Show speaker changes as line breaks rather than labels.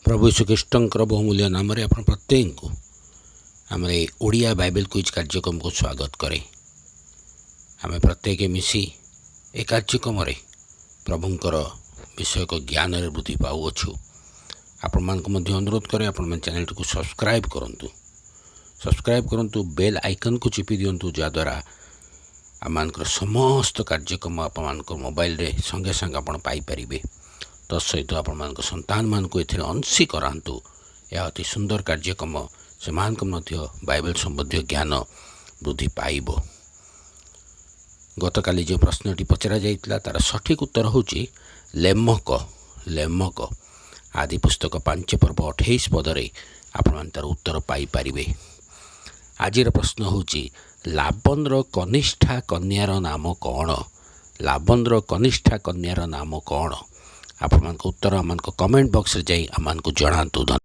प्रभु यीशुख्रीष्टर बहुमूल्य नाम आप प्रत्येक को आम ओडिया बाइबल क्विज कार्यक्रम को स्वागत करे। आम प्रत्येक मिसी ए कार्यक्रम प्रभुंकर विषय को ज्ञान वृद्धि पाऊँ। आपण अनुरोध करें आपण चैनल को सब्सक्राइब करूँ बेल आइकन को चिपी दिंतु जहाद्वारा आम समस्त कार्यक्रम आप मोबाइल रे संगे संगे आप पाइपर। तत्सहित आपण संतान मान को एथिरे अंशी करातु। यह अति सुंदर कार्यक्रम से बाइबल संबंधी ज्ञान वृद्धि पाइब। गत काली जो प्रश्नटी पचरा जाइतिला तार सठिक उत्तर होची लेमक आदि पुस्तक 5 पर्व 28 पदरे आपण तार उत्तर पाई परिबे। आजिर प्रश्न होची लाबनर कनिष्ठा कन्यार नाम कौन? लाबनर कनिष्ठा कन्यार नाम कौन? आपण उत्तर आम कमेंट बॉक्स रे जाई आम जणातु।